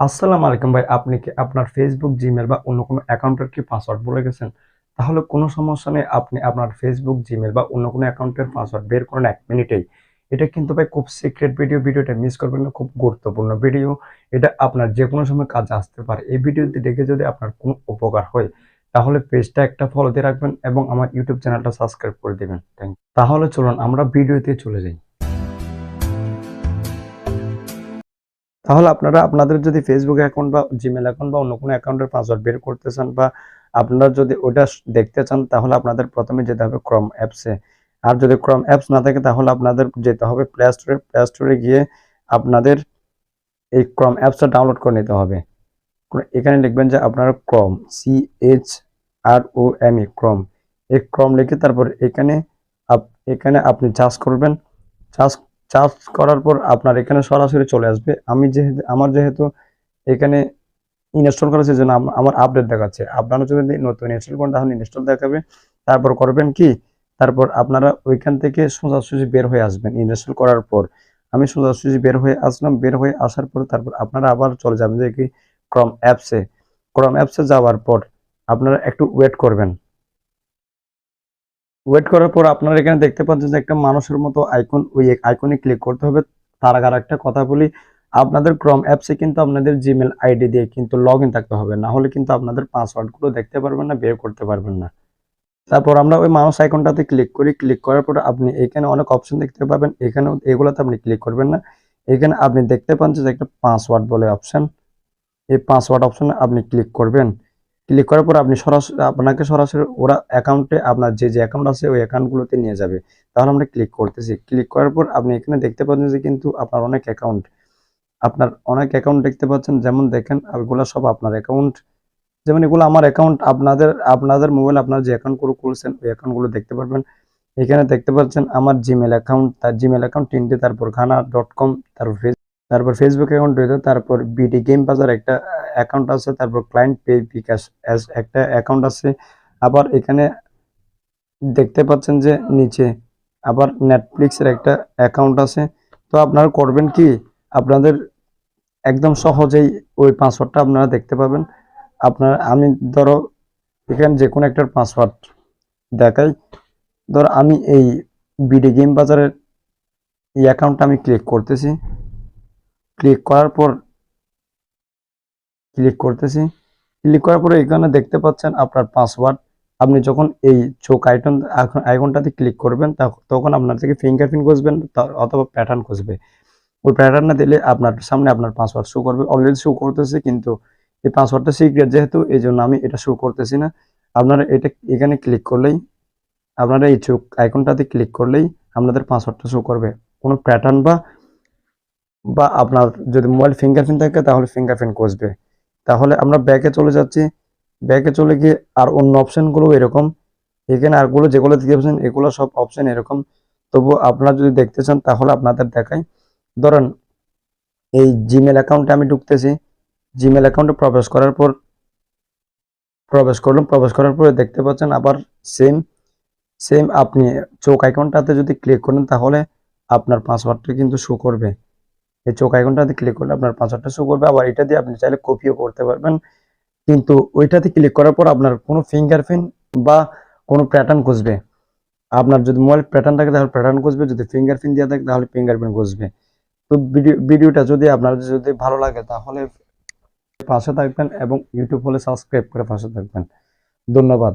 আসসালামু আলাইকুম ভাই, আপনি কি আপনার ফেসবুক, জিমেল বা অন্য কোনো অ্যাকাউন্টের কি পাসওয়ার্ড ভুলে গেছেন? তাহলে কোনো সমস্যা নেই, আপনি আপনার ফেসবুক, জিমেল বা অন্য কোনো অ্যাকাউন্টের পাসওয়ার্ড বের করেন 1 মিনিটেই। এটা কিন্তু ভাই খুব সিক্রেট ভিডিওটা মিস করবেন না, খুব গুরুত্বপূর্ণ ভিডিও। এটা আপনার যেকোনো সময় কাজে আসতে পারে। এই ভিডিওটি দেখে যদি আপনার কোনো উপকার হয়, তাহলে পেজটা একটা ফলো দিয়ে রাখবেন এবং আমার ইউটিউব চ্যানেলটা সাবস্ক্রাইব করে দিবেন। Thank you. তাহলে চলুন আমরা ভিডিওতে চলে যাই। তাহলে আপনারা আপনাদের যদি ফেসবুক অ্যাকাউন্ট বা জিমেল অ্যাকাউন্ট বা অন্য কোনো অ্যাকাউন্টের পাসওয়ার্ড বের করতে চান বা আপনারা যদি ওটা দেখতে চান, তাহলে আপনাদের প্রথমে যেতে হবে ক্রোম অ্যাপসে। আর যদি ক্রোম অ্যাপস না থাকে তাহলে আপনাদের যেতে হবে প্লে স্টোরে গিয়ে আপনাদের এই ক্রোম অ্যাপসটা ডাউনলোড করে নিতে হবে। এখানে লিখবেন যে আপনারা ক্রোম, CHROME, ক্রোম। এই ক্রোম লিখে তারপর এখানে আপনি চার্জ করবেন। চার্জ চার্জ করার পর আপনার এখানে সরাসরি চলে আসবে। আমার যেহেতু এখানে ইনস্টল করা, সেজন্য আমার আপডেট দেখাচ্ছে। আপনারা যদি নতুন ইনস্টল করেন তাহলে ইনস্টল দেখাবে। তারপর করবেন কি, তারপর আপনারা ওইখান থেকে সোজাসুজি বের হয়ে আসবেন ইনস্টল করার পর। আমি সোজাসুজি বের হয়ে আসলাম। বের হয়ে আসার পর তারপর আপনারা আবার চলে যাবেন যে কি ক্রোম অ্যাপসে। ক্রোম অ্যাপসে যাওয়ার পর আপনারা একটু ওয়েট করবেন। ওয়েট করার পর আপনারা এখানে দেখতে পাচ্ছেন যে একটা মানুষের মতো আইকন, ওই আইকনে ক্লিক করতে হবে। তার আগে একটা কথা বলি, আপনাদের ক্রোম অ্যাপসে কিন্তু আপনাদের জিমেল আইডি দিয়ে কিন্তু লগ ইন থাকতে হবে, না হলে কিন্তু আপনাদের পাসওয়ার্ডগুলো দেখতে পারবেন না, বের করতে পারবেন না। তারপর আমরা ওই মাউস আইকনটাতে ক্লিক করি। ক্লিক করার পর আপনি এখানে অনেক অপশন দেখতে পাবেন। এখানে এগুলোতে আপনি ক্লিক করবেন না। এখানে আপনি দেখতে পাচ্ছেন যে একটা পাসওয়ার্ড বলে অপশন। এই পাসওয়ার্ড অপশনে আপনি ক্লিক করবেন। ক্লিক করার পর আপনাকে সরাসরি ওরা অ্যাকাউন্টে আপনার যে অ্যাকাউন্ট আছে ওই অ্যাকাউন্টগুলোতে নিয়ে যাবে। তাহলে আমরা ক্লিক করতেছি। ক্লিক করার পর আপনি এখানে দেখতে পাচ্ছেন যে কিন্তু আপনার অনেক অ্যাকাউন্ট দেখতে পাচ্ছেন। যেমন দেখেন, এগুলো সব আপনার অ্যাকাউন্ট। যেমন এগুলো আমার অ্যাকাউন্ট। আপনাদের মোবাইল আপনার যে অ্যাকাউন্টগুলো খুলছেন ওই অ্যাকাউন্টগুলো দেখতে পারবেন। এখানে দেখতে পাচ্ছেন আমার জিমেল অ্যাকাউন্ট, তার জিমেল অ্যাকাউন্ট 3টে, তারপর খানা.com, তারপর ফেসবুক অ্যাকাউন্ট রয়েছে, তারপর বিডি গেম বাজার একটা অ্যাকাউন্ট আছে, তারপর ক্লায়েন্ট পে বিকাশ একটা অ্যাকাউন্ট আছে। আবার এখানে দেখতে পাচ্ছেন যে নিচে আবার নেটফ্লিক্সের একটা অ্যাকাউন্ট আছে। তো আপনারা করবেন কি, আপনাদের একদম সহজেই ওই পাসওয়ার্ডটা আপনারা দেখতে পাবেন। আমি ধরো এখানে যে কোনো একটার পাসওয়ার্ড দেখাই। ধর আমি এই বিডি গেম বাজারের এই অ্যাকাউন্টটা আমি ক্লিক করতেছি। ক্লিক করার পর ক্লিক করতেছি। ক্লিক করার পরে এখানে দেখতে পাচ্ছেন আপনার পাসওয়ার্ড। আপনি যখন এই চোখ আইকনটাতে ক্লিক করবেন তখন আপনার থেকে ফিঙ্গারপ্রিন্ট খুঁজবেন অথবা প্যাটার্ন খুঁজবে। ওই প্যাটার্নটা দিলে আপনার সামনে আপনার পাসওয়ার্ড শো করবে। অলরেডি শো করতেছে, কিন্তু এই পাসওয়ার্ডটা সিক্রেট যেহেতু এই জন্য আমি এটা শো করতেছি না। আপনারা এখানে ক্লিক করলেই, আপনারা এই চোখ আইকনটাতে ক্লিক করলেই আপনাদের পাসওয়ার্ডটা শো করবে। কোনো প্যাটার্ন বা বা আপনার যদি মোবাইল ফিঙ্গারপ্রিন্ট থাকে তাহলে ফিঙ্গারপ্রিন্ট খুঁজবে। তাহলে আমরা ব্যাকে চলে যাচ্ছি। ব্যাকে চলে গিয়ে আর অন্য অপশনগুলো এরকম। এখানে আরগুলো যেগুলো দেখতে পাচ্ছেন এগুলো সব অপশন এরকম। তবু আপনারা যদি দেখতে চান তাহলে আপনাদের দেখাই। ধরেন এই জিমেল অ্যাকাউন্টে আমি ঢুকতেছি। জিমেল অ্যাকাউন্টে প্রবেশ করলাম। প্রবেশ করার পরে দেখতে পাচ্ছেন আবার সেম সেম আপনি চোখ আইকনটাতে যদি ক্লিক করেন তাহলে আপনার পাসওয়ার্ডটা কিন্তু শো করবে। এই চোখ আইকনটাতে ক্লিক করলে আপনার পাসওয়ার্ডটা শো করবে। আবার এটা দিয়ে আপনি চাইলে কপিও করতে পারবেন। কিন্তু ওইটাতে ক্লিক করার পর আপনার কোনো ফিঙ্গারপ্রিন্ট বা কোনো প্যাটার্ন খুঁজবে। আপনার যদি মোবাইল প্যাটার্ন থাকে তাহলে প্যাটার্ন খুঁজবে, যদি ফিঙ্গারপ্রিন্ট দেওয়া থাকে তাহলে ফিঙ্গারপ্রিন্ট খুঁজবে। তো ভিডিওটা যদি আপনার যদি ভালো লাগে তাহলে পাশে থাকবেন এবং ইউটিউব হলে সাবস্ক্রাইব করে পাশে থাকবেন। ধন্যবাদ।